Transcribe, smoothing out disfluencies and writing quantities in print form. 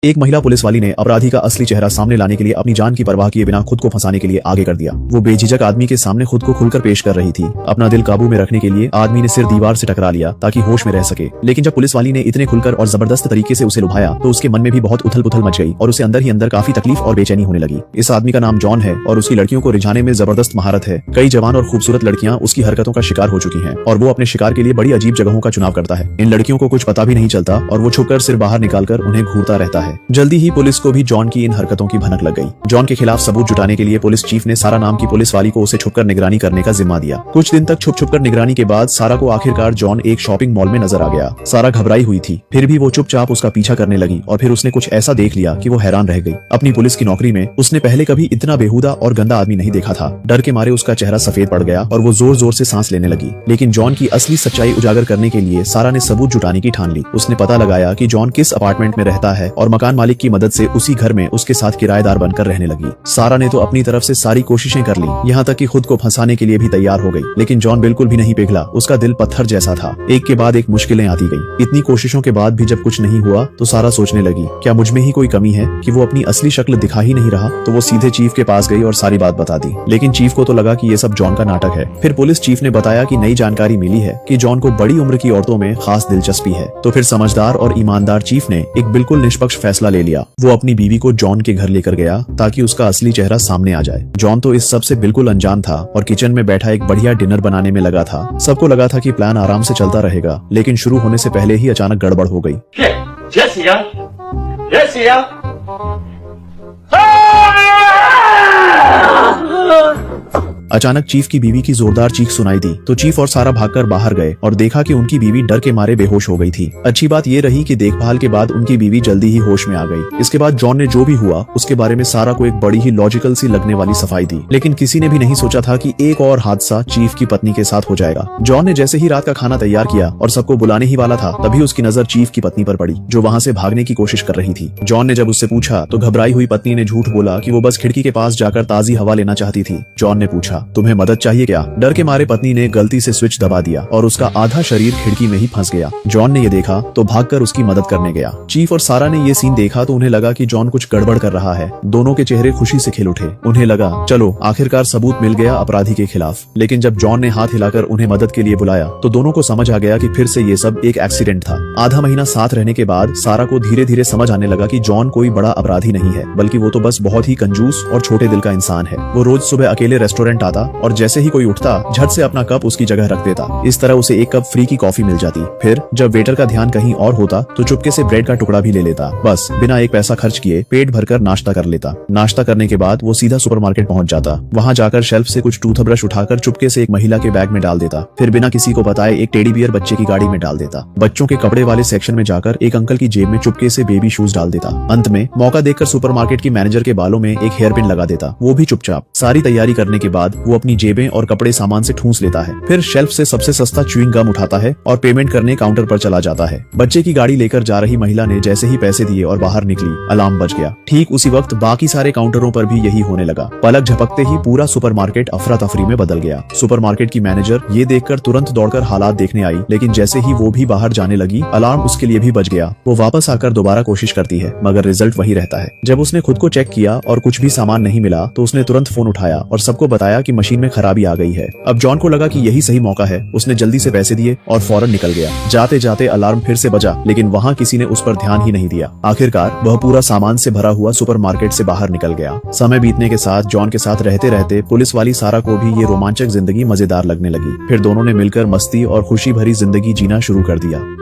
एक महिला पुलिस वाली ने अपराधी का असली चेहरा सामने लाने के लिए अपनी जान की परवाह किए बिना खुद को फंसाने के लिए आगे कर दिया। वो बेझिझक आदमी के सामने खुद को खुलकर पेश कर रही थी। अपना दिल काबू में रखने के लिए आदमी ने सिर दीवार से टकरा लिया ताकि होश में रह सके। लेकिन जब पुलिस वाली ने इतने खुलकर और जबरदस्त तरीके से उसे लुभाया तो उसके मन में भी बहुत उथल पुथल मच गई और उसे अंदर ही अंदर काफी तकलीफ और बेचैनी होने लगी। इस आदमी का नाम जॉन है और उसकी लड़कियों को रिझाने में जबरदस्त महारत है। कई जवान और खूबसूरत लड़कियां उसकी हरकतों का शिकार हो चुकी हैं और वो अपने शिकार के लिए बड़ी अजीब जगहों का चुनाव करता है। इन लड़कियों को कुछ पता भी नहीं चलता और वो छुपकर सिर बाहर निकालकर उन्हें घूरता रहता है। जल्दी ही पुलिस को भी जॉन की इन हरकतों की भनक लग गई। जॉन के खिलाफ सबूत जुटाने के लिए पुलिस चीफ ने सारा नाम की पुलिस वाली को उसे छुपकर निगरानी करने का जिम्मा दिया। कुछ दिन तक छुप कर निगरानी के बाद सारा को आखिरकार जॉन एक शॉपिंग मॉल में नजर आ गया। सारा घबराई हुई थी, फिर भी वो चुपचाप उसका पीछा करने लगी और फिर उसने कुछ ऐसा देख लिया कि वो हैरान रह गई। अपनी पुलिस की नौकरी में उसने पहले कभी इतना बेहुदा और गंदा आदमी नहीं देखा था। डर के मारे उसका चेहरा सफेद पड़ गया और वो जोर जोर से सांस लेने लगी। लेकिन जॉन की असली सच्चाई उजागर करने के लिए सारा ने सबूत जुटाने की ठान ली। उसने पता लगाया कि जॉन किस अपार्टमेंट में रहता है और मकान मालिक की मदद से उसी घर में उसके साथ किराएदार बनकर रहने लगी। सारा ने तो अपनी तरफ से सारी कोशिशें कर ली, यहाँ तक कि खुद को फंसाने के लिए भी तैयार हो गई। लेकिन जॉन बिल्कुल भी नहीं पिघला। उसका दिल पत्थर जैसा था। एक के बाद एक मुश्किलें आती गई। इतनी कोशिशों के बाद भी जब कुछ नहीं हुआ तो सारा सोचने लगी, क्या मुझ में ही कोई कमी है कि वो अपनी असली शक्ल दिखा ही नहीं रहा। तो वो सीधे चीफ के पास गई और सारी बात बता दी। लेकिन चीफ को तो लगा कि ये सब जॉन का नाटक है। फिर पुलिस चीफ ने बताया कि नई जानकारी मिली है कि जॉन को बड़ी उम्र की औरतों में खास दिलचस्पी है। तो फिर समझदार और ईमानदार चीफ ने एक बिल्कुल निष्पक्ष फैसला ले लिया। वो अपनी बीवी को जॉन के घर लेकर गया ताकि उसका असली चेहरा सामने आ जाए। जॉन तो इस सब से बिल्कुल अनजान था और किचन में बैठा एक बढ़िया डिनर बनाने में लगा था। सबको लगा था कि प्लान आराम से चलता रहेगा, लेकिन शुरू होने से पहले ही अचानक गड़बड़ हो गई। अचानक चीफ की बीवी की जोरदार चीख सुनाई दी तो चीफ और सारा भागकर बाहर गए और देखा कि उनकी बीवी डर के मारे बेहोश हो गई थी। अच्छी बात ये रही कि देखभाल के बाद उनकी बीवी जल्दी ही होश में आ गई। इसके बाद जॉन ने जो भी हुआ उसके बारे में सारा को एक बड़ी ही लॉजिकल सी लगने वाली सफाई दी। लेकिन किसी ने भी नहीं सोचा था कि एक और हादसा चीफ की पत्नी के साथ हो जाएगा। जॉन ने जैसे ही रात का खाना तैयार किया और सबको बुलाने ही वाला था, तभी उसकी नजर चीफ की पत्नी पर पड़ी जो वहाँ से भागने की कोशिश कर रही थी। जॉन ने जब उससे पूछा तो घबराई हुई पत्नी ने झूठ बोला कि वो बस खिड़की के पास जाकर ताजी हवा लेना चाहती थी। जॉन ने पूछा, तुम्हें मदद चाहिए क्या? डर के मारे पत्नी ने गलती से स्विच दबा दिया और उसका आधा शरीर खिड़की में ही फंस गया। जॉन ने ये देखा तो भागकर उसकी मदद करने गया। चीफ और सारा ने ये सीन देखा तो उन्हें लगा कि जॉन कुछ गड़बड़ कर रहा है। दोनों के चेहरे खुशी से खिल उठे। उन्हें लगा चलो आखिरकार सबूत मिल गया अपराधी के खिलाफ। लेकिन जब जॉन ने हाथ हिलाकर उन्हें मदद के लिए बुलाया तो दोनों को समझ आ गया कि फिर से ये सब एक एक्सीडेंट था। आधा महीना साथ रहने के बाद सारा को धीरे धीरे समझ आने लगा कि जॉन कोई बड़ा अपराधी नहीं है, बल्कि वो तो बस बहुत ही कंजूस और छोटे दिल का इंसान है। वो रोज सुबह अकेले रेस्टोरेंट आता और जैसे ही कोई उठता झट से अपना कप उसकी जगह रख देता। इस तरह उसे एक कप फ्री की कॉफी मिल जाती। फिर जब वेटर का ध्यान कहीं और होता तो चुपके से ब्रेड का टुकड़ा भी ले लेता। बस बिना एक पैसा खर्च किए पेट भरकर नाश्ता कर लेता। नाश्ता करने के बाद वो सीधा सुपरमार्केट पहुंच जाता। वहां जाकर शेल्फ से कुछ टूथब्रश उठाकर चुपके से एक महिला के बैग में डाल देता। फिर बिना किसी को बताए एक टेडी बियर बच्चे की गाड़ी में डाल देता। बच्चों के कपड़े वाले सेक्शन में जाकर एक अंकल की जेब में चुपके से बेबी शूज डाल देता। अंत में मौका देखकर सुपरमार्केट की मैनेजर के बालों में एक हेयर पिन लगा देता, वो भी चुपचाप। सारी तैयारी करने के बाद वो अपनी जेबें और कपड़े सामान से ठूंस लेता है। फिर शेल्फ से सबसे सस्ता च्युइंग गम उठाता है और पेमेंट करने काउंटर पर चला जाता है। बच्चे की गाड़ी लेकर जा रही महिला ने जैसे ही पैसे दिए और बाहर निकली, अलार्म बज गया। ठीक उसी वक्त बाकी सारे काउंटरों पर भी यही होने लगा। पलक झपकते ही पूरा सुपरमार्केट अफरा तफरी में बदल गया। सुपरमार्केट की मैनेजर ये देखकर तुरंत दौड़कर हालात देखने आई, लेकिन जैसे ही वो भी बाहर जाने लगी अलार्म उसके लिए भी बज गया। वो वापस आकर दोबारा कोशिश करती है मगर रिजल्ट वही रहता है। जब उसने खुद को चेक किया और कुछ भी सामान नहीं मिला तो उसने तुरंत फोन उठाया और सबको बताया कि मशीन में खराबी आ गई है। अब जॉन को लगा कि यही सही मौका है। उसने जल्दी से पैसे दिए और फौरन निकल गया। जाते जाते अलार्म फिर से बजा, लेकिन वहाँ किसी ने उस पर ध्यान ही नहीं दिया। आखिरकार वह पूरा सामान से भरा हुआ सुपरमार्केट से बाहर निकल गया। समय बीतने के साथ जॉन के साथ रहते रहते पुलिस वाली सारा को भी ये रोमांचक जिंदगी मजेदार लगने लगी। फिर दोनों ने मिलकर मस्ती और खुशी भरी जिंदगी जीना शुरू कर दिया।